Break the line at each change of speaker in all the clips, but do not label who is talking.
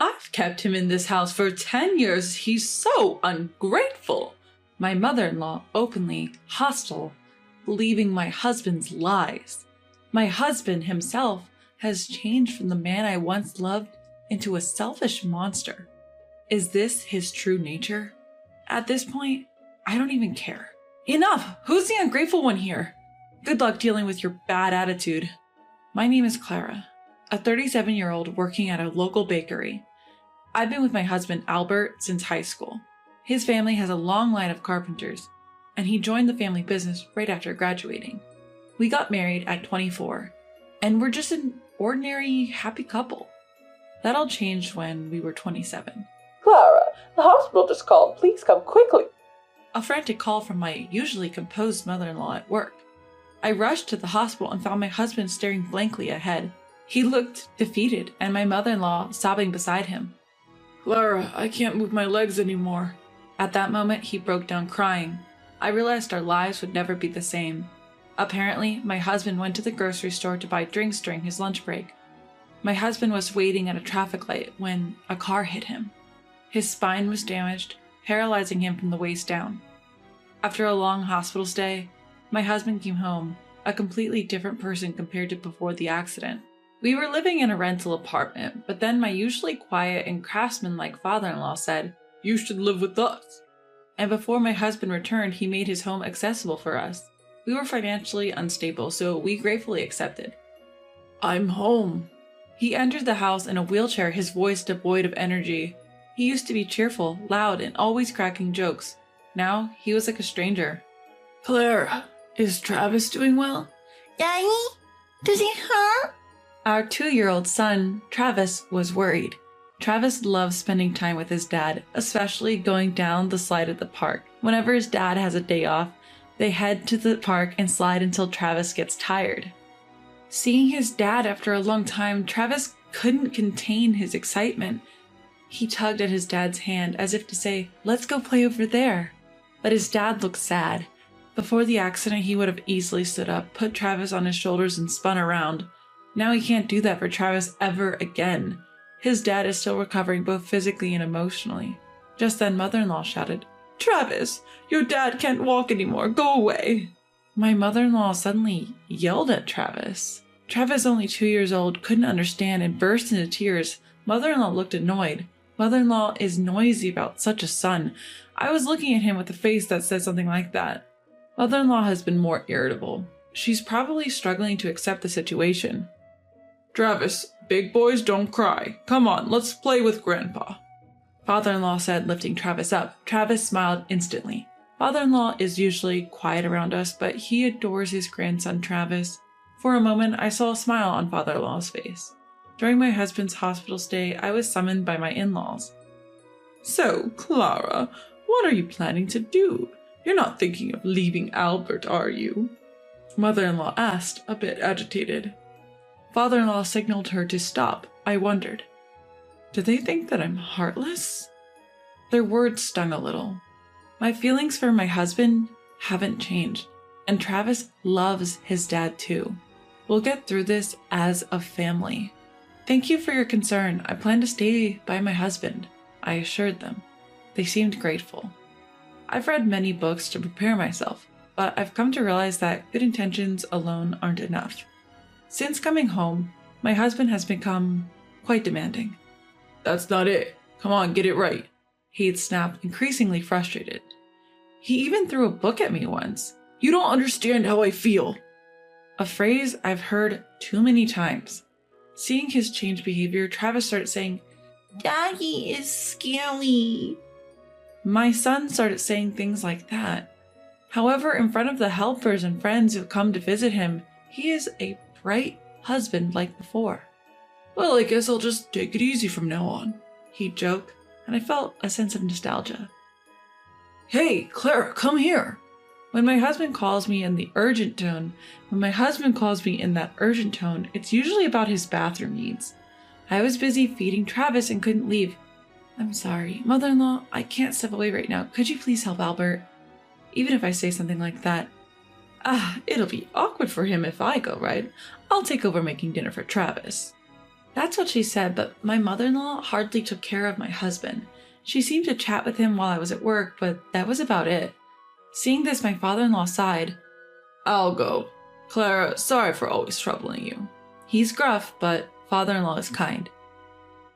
I've kept him in this house for 10 years. He's so ungrateful. My mother-in-law openly hostile, believing my husband's lies. My husband himself has changed from the man I once loved into a selfish monster. Is this his true nature? At this point, I don't even care. Enough! Who's the ungrateful one here? Good luck dealing with your bad attitude. My name is Clara, a 37-year-old working at a local bakery. I've been with my husband Albert since high school. His family has a long line of carpenters, and he joined the family business right after graduating. We got married at 24, and we're just an ordinary, happy couple. That all changed when we were 27.
Clara, the hospital just called. Please come quickly.
A frantic call from my usually composed mother-in-law at work. I rushed to the hospital and found my husband staring blankly ahead. He looked defeated, and my mother-in-law sobbing beside him. Clara, I can't move my legs anymore. At that moment, he broke down crying. I realized our lives would never be the same. Apparently, my husband went to the grocery store to buy drinks during his lunch break. My husband was waiting at a traffic light when a car hit him. His spine was damaged, paralyzing him from the waist down. After a long hospital stay, my husband came home, a completely different person compared to before the accident. We were living in a rental apartment, but then my usually quiet and craftsman-like father-in-law said, "You should live with us." And before my husband returned, he made his home accessible for us. We were financially unstable, so we gratefully accepted. I'm home. He entered the house in a wheelchair, his voice devoid of energy. He used to be cheerful, loud, and always cracking jokes. Now, he was like a stranger. Clara, is Travis doing well?
Daddy, does he hurt?
Our 2-year-old son, Travis, was worried. Travis loves spending time with his dad, especially going down the slide at the park. Whenever his dad has a day off, they head to the park and slide until Travis gets tired. Seeing his dad after a long time, Travis couldn't contain his excitement. He tugged at his dad's hand as if to say, "Let's go play over there." But his dad looked sad. Before the accident, he would have easily stood up, put Travis on his shoulders, and spun around. Now he can't do that for Travis ever again. His dad is still recovering both physically and emotionally. Just then, mother-in-law shouted, "Travis, your dad can't walk anymore. Go away." My mother-in-law suddenly yelled at Travis. Travis, only 2 years old, couldn't understand and burst into tears. Mother-in-law looked annoyed. Mother-in-law is noisy about such a son. I was looking at him with a face that said something like that. Mother-in-law has been more irritable. She's probably struggling to accept the situation. Travis, big boys don't cry. Come on, let's play with Grandpa. Father-in-law said, lifting Travis up. Travis smiled instantly. Father-in-law is usually quiet around us, but he adores his grandson Travis. For a moment, I saw a smile on father-in-law's face. During my husband's hospital stay, I was summoned by my in-laws. So, Clara, what are you planning to do? You're not thinking of leaving Albert, are you? Mother-in-law asked, a bit agitated. Father-in-law signaled her to stop. I wondered, do they think that I'm heartless? Their words stung a little. My feelings for my husband haven't changed, and Travis loves his dad too. We'll get through this as a family. Thank you for your concern. I plan to stay by my husband, I assured them. They seemed grateful. I've read many books to prepare myself, but I've come to realize that good intentions alone aren't enough. Since coming home, my husband has become quite demanding. That's not it. Come on, get it right. He'd snapped, increasingly frustrated. He even threw a book at me once. You don't understand how I feel. A phrase I've heard too many times. Seeing his changed behavior, Travis started saying, Daddy is scary. My son started saying things like that. However, in front of the helpers and friends who come to visit him, he is a bright husband like before. Well, I guess I'll just take it easy from now on, he'd joke, and I felt a sense of nostalgia. Hey, Clara, come here. When my husband calls me in that urgent tone, it's usually about his bathroom needs. I was busy feeding Travis and couldn't leave. I'm sorry, mother-in-law, I can't step away right now. Could you please help Albert? Even if I say something like that. It'll be awkward for him if I go, right? I'll take over making dinner for Travis. That's what she said, but my mother-in-law hardly took care of my husband. She seemed to chat with him while I was at work, but that was about it. Seeing this, my father-in-law sighed. I'll go. Clara, sorry for always troubling you. He's gruff, but father-in-law is kind.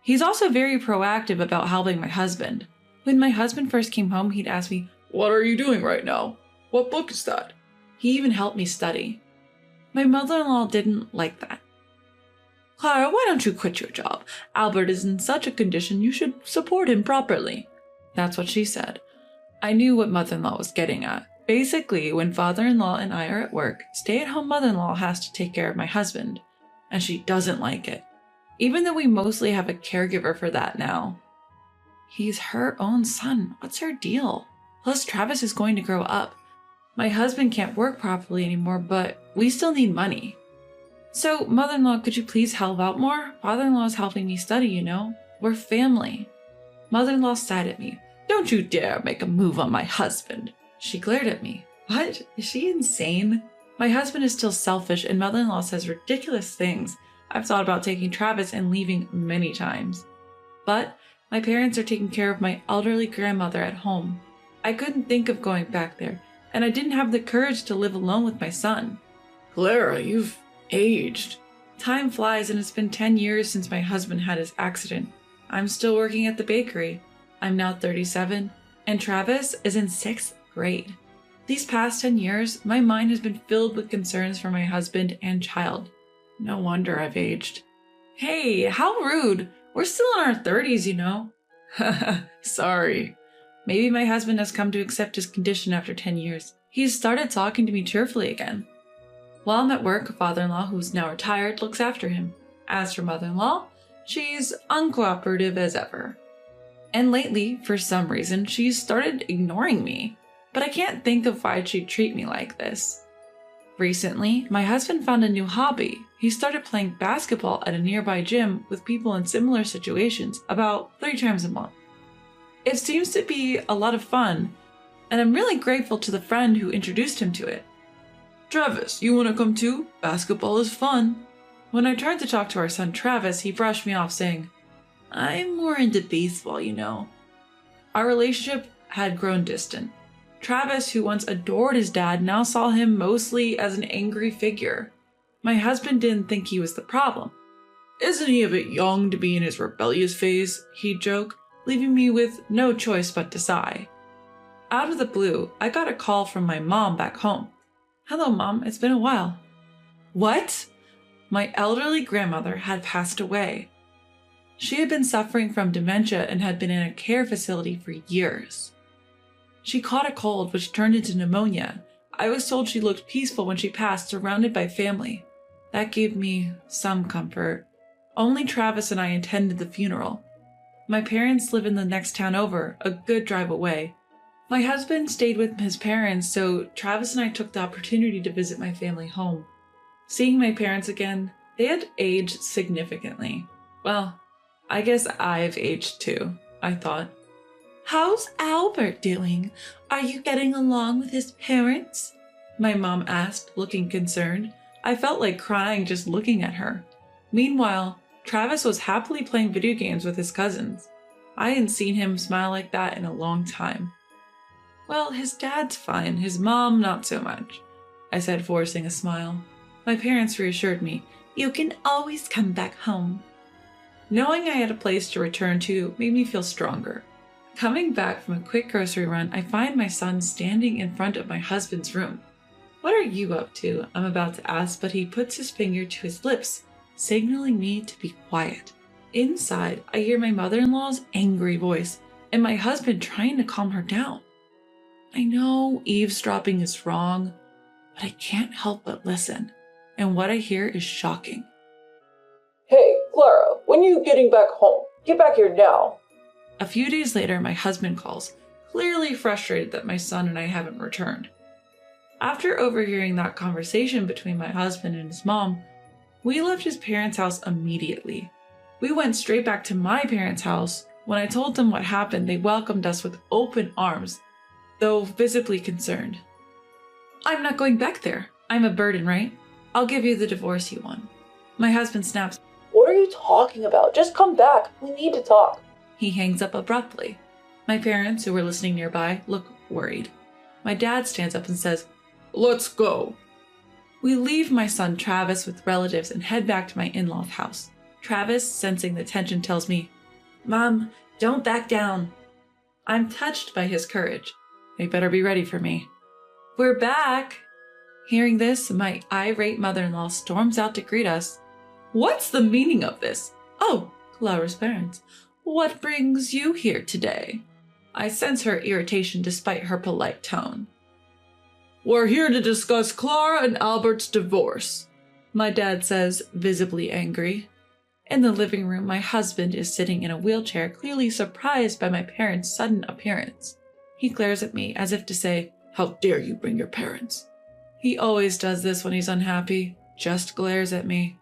He's also very proactive about helping my husband. When my husband first came home, he'd ask me, "What are you doing right now? What book is that?" He even helped me study. My mother-in-law didn't like that. Clara, why don't you quit your job? Albert is in such a condition, you should support him properly. That's what she said. I knew what mother-in-law was getting at. Basically, when father-in-law and I are at work, stay-at-home mother-in-law has to take care of my husband. And she doesn't like it. Even though we mostly have a caregiver for that now. He's her own son. What's her deal? Plus, Travis is going to grow up. My husband can't work properly anymore, but we still need money. So, mother-in-law, could you please help out more? Father-in-law is helping me study, you know? We're family. Mother-in-law sighed at me. Don't you dare make a move on my husband. She glared at me. What? Is she insane? My husband is still selfish and mother-in-law says ridiculous things. I've thought about taking Travis and leaving many times. But my parents are taking care of my elderly grandmother at home. I couldn't think of going back there, and I didn't have the courage to live alone with my son. Clara, you've aged. Time flies and it's been 10 years since my husband had his accident. I'm still working at the bakery. I'm now 37, and Travis is in 6th grade. These past 10 years, my mind has been filled with concerns for my husband and child. No wonder I've aged. Hey, how rude. We're still in our 30s, you know. Sorry. Maybe my husband has come to accept his condition after 10 years. He's started talking to me cheerfully again. While I'm at work, father-in-law, who's now retired, looks after him. As for mother-in-law, she's uncooperative as ever. And lately, for some reason, she's started ignoring me. But I can't think of why she'd treat me like this. Recently, my husband found a new hobby. He started playing basketball at a nearby gym with people in similar situations about 3 times a month. It seems to be a lot of fun, and I'm really grateful to the friend who introduced him to it. Travis, you want to come too? Basketball is fun. When I tried to talk to our son Travis, he brushed me off saying, I'm more into baseball, you know. Our relationship had grown distant. Travis, who once adored his dad, now saw him mostly as an angry figure. My husband didn't think he was the problem. Isn't he a bit young to be in his rebellious phase? He'd joke, leaving me with no choice but to sigh. Out of the blue, I got a call from my mom back home. Hello, Mom, it's been a while. What? My elderly grandmother had passed away. She had been suffering from dementia and had been in a care facility for years. She caught a cold, which turned into pneumonia. I was told she looked peaceful when she passed, surrounded by family. That gave me some comfort. Only Travis and I attended the funeral. My parents live in the next town over, a good drive away. My husband stayed with his parents, so Travis and I took the opportunity to visit my family home. Seeing my parents again, they had aged significantly. Well, I guess I've aged too, I thought. How's Albert doing? Are you getting along with his parents? My mom asked, looking concerned. I felt like crying just looking at her. Meanwhile, Travis was happily playing video games with his cousins. I hadn't seen him smile like that in a long time. Well, his dad's fine, his mom not so much, I said, forcing a smile. My parents reassured me, you can always come back home. Knowing I had a place to return to made me feel stronger. Coming back from a quick grocery run, I find my son standing in front of my husband's room. What are you up to? I'm about to ask, but he puts his finger to his lips, signaling me to be quiet. Inside, I hear my mother-in-law's angry voice and my husband trying to calm her down. I know eavesdropping is wrong, but I can't help but listen, and what I hear is shocking.
Hey, Clara, when are you getting back home? Get back here now.
A few days later, my husband calls, clearly frustrated that my son and I haven't returned. After overhearing that conversation between my husband and his mom, we left his parents' house immediately. We went straight back to my parents' house. When I told them what happened, they welcomed us with open arms, though visibly concerned. I'm not going back there. I'm a burden, right? I'll give you the divorce you want. My husband snaps,
What are you talking about? Just come back. We need to talk.
He hangs up abruptly. My parents, who were listening nearby, look worried. My dad stands up and says, "Let's go." We leave my son Travis with relatives and head back to my in-law's house. Travis, sensing the tension, tells me, "Mom, don't back down." I'm touched by his courage. They better be ready for me. We're back! Hearing this, my irate mother-in-law storms out to greet us. What's the meaning of this? Oh, Clara's parents. What brings you here today? I sense her irritation despite her polite tone. We're here to discuss Clara and Albert's divorce, my dad says, visibly angry. In the living room, my husband is sitting in a wheelchair, clearly surprised by my parents' sudden appearance. He glares at me as if to say, "How dare you bring your parents?" He always does this when he's unhappy, just glares at me.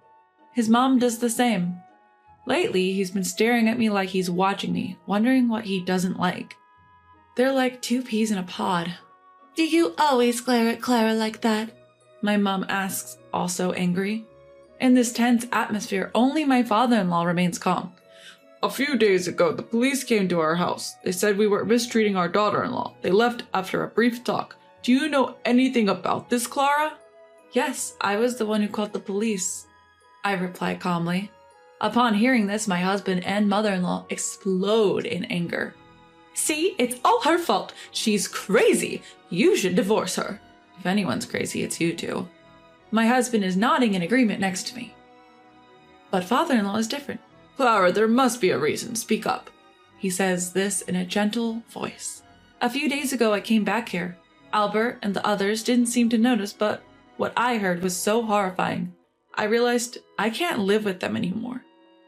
His mom does the same. Lately, he's been staring at me like he's watching me, wondering what he doesn't like. They're like two peas in a pod.
Do you always glare at Clara like that?
My mom asks, also angry. In this tense atmosphere, only my father-in-law remains calm. A few days ago, the police came to our house. They said we were mistreating our daughter-in-law. They left after a brief talk. Do you know anything about this, Clara? Yes, I was the one who called the police, I reply calmly. Upon hearing this, my husband and mother-in-law explode in anger. See, it's all her fault. She's crazy. You should divorce her. If anyone's crazy, it's you two. My husband is nodding in agreement next to me. But father-in-law is different. Clara, there must be a reason. Speak up. He says this in a gentle voice. A few days ago, I came back here. Albert and the others didn't seem to notice, but what I heard was so horrifying. I realized I can't live with them anymore.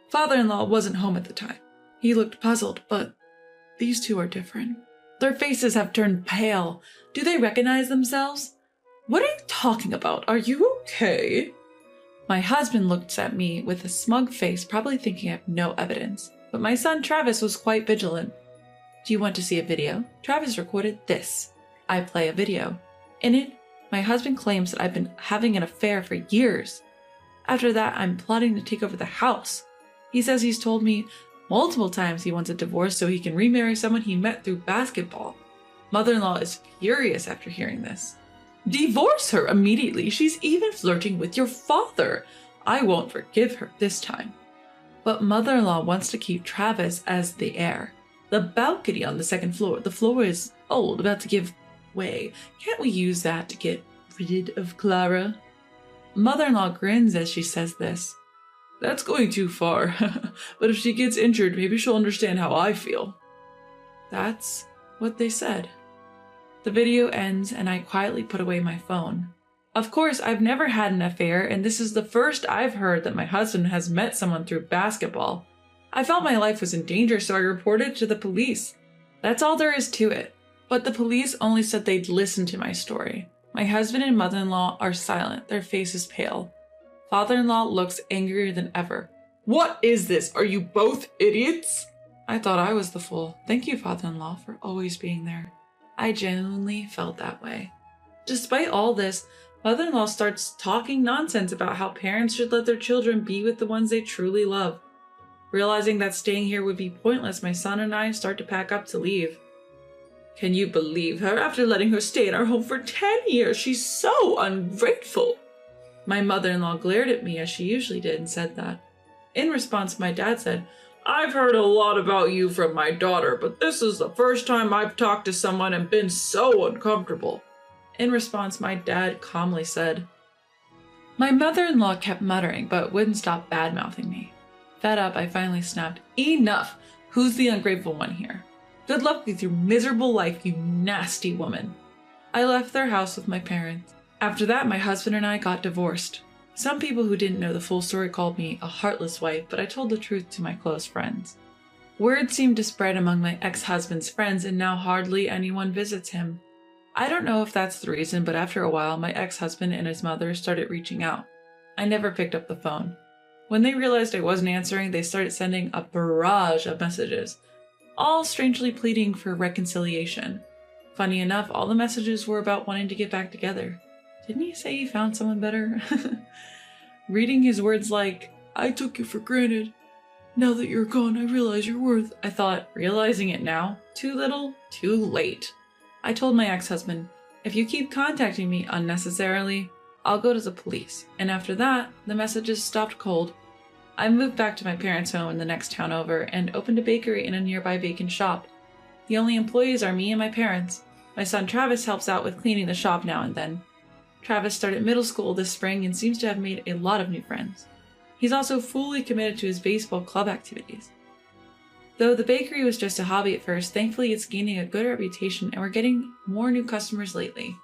Father-in-law wasn't home at the time. He looked puzzled, but these two are different. Their faces have turned pale. Do they recognize themselves? What are you talking about? Are you okay? My husband looks at me with a smug face, probably thinking I have no evidence. But my son Travis was quite vigilant. Do you want to see a video? Travis recorded this. I play a video. In it, my husband claims that I've been having an affair for years. After that, I'm plotting to take over the house. He says he's told me multiple times he wants a divorce so he can remarry someone he met through basketball. Mother-in-law is furious after hearing this. Divorce her immediately. She's even flirting with your father. I won't forgive her this time. But mother-in-law wants to keep Travis as the heir. The balcony on the second floor. The floor is old, about to give way. Can't we use that to get rid of Clara? Mother-in-law grins as she says this. That's going too far. But if she gets injured, maybe she'll understand how I feel. That's what they said. The video ends and I quietly put away my phone. Of course, I've never had an affair, and this is the first I've heard that my husband has met someone through basketball. I felt my life was in danger, so I reported to the police. That's all there is to it. But the police only said they'd listen to my story. My husband and mother-in-law are silent, their faces pale. Father-in-law looks angrier than ever. What is this? Are you both idiots? I thought I was the fool. Thank you, father-in-law, for always being there. I genuinely felt that way. Despite all this, mother-in-law starts talking nonsense about how parents should let their children be with the ones they truly love. Realizing that staying here would be pointless, my son and I start to pack up to leave. Can you believe her? After letting her stay in our home for 10 years, she's so ungrateful. My mother-in-law glared at me as she usually did and said that. In response, my dad said, I've heard a lot about you from my daughter, but this is the first time I've talked to someone and been so uncomfortable. In response, my dad calmly said, My mother-in-law kept muttering, but wouldn't stop bad-mouthing me. Fed up, I finally snapped, Enough! Who's the ungrateful one here? Good luck with your miserable life, you nasty woman. I left their house with my parents. After that, my husband and I got divorced. Some people who didn't know the full story called me a heartless wife, but I told the truth to my close friends. Word seemed to spread among my ex-husband's friends, and now hardly anyone visits him. I don't know if that's the reason, but after a while, my ex-husband and his mother started reaching out. I never picked up the phone. When they realized I wasn't answering, they started sending a barrage of messages, all strangely pleading for reconciliation. Funny enough, all the messages were about wanting to get back together. Didn't he say he found someone better? Reading his words like, I took you for granted. Now that you're gone, I realize your worth. I thought, realizing it now? Too little, too late. I told my ex-husband, if you keep contacting me unnecessarily, I'll go to the police. And after that, the messages stopped cold. I moved back to my parents' home in the next town over and opened a bakery in a nearby vacant shop. The only employees are me and my parents. My son Travis helps out with cleaning the shop now and then. Travis started middle school this spring and seems to have made a lot of new friends. He's also fully committed to his baseball club activities. Though the bakery was just a hobby at first, thankfully it's gaining a good reputation and we're getting more new customers lately.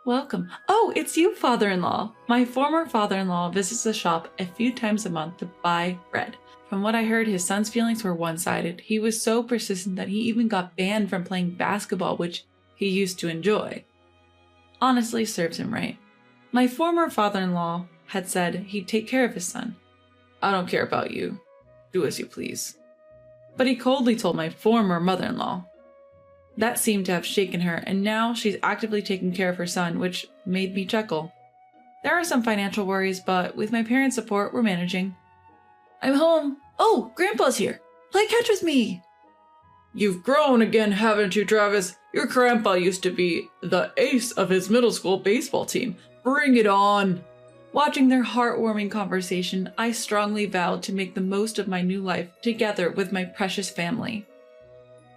Welcome. Oh, it's you, father-in-law. My former father-in-law visits the shop a few times a month to buy bread. From what I heard, his son's feelings were one-sided. He was so persistent that he even got banned from playing basketball, which he used to enjoy. Honestly, serves him right. My former father-in-law had said he'd take care of his son. I don't care about you. Do as you please. But he coldly told my former mother-in-law. That seemed to have shaken her, and now she's actively taking care of her son, which made me chuckle. There are some financial worries, but with my parents' support, we're managing. I'm home. Oh, Grandpa's here. Play catch with me. You've grown again, haven't you, Travis? Your grandpa used to be the ace of his middle school baseball team. Bring it on. Watching their heartwarming conversation, I strongly vowed to make the most of my new life together with my precious family.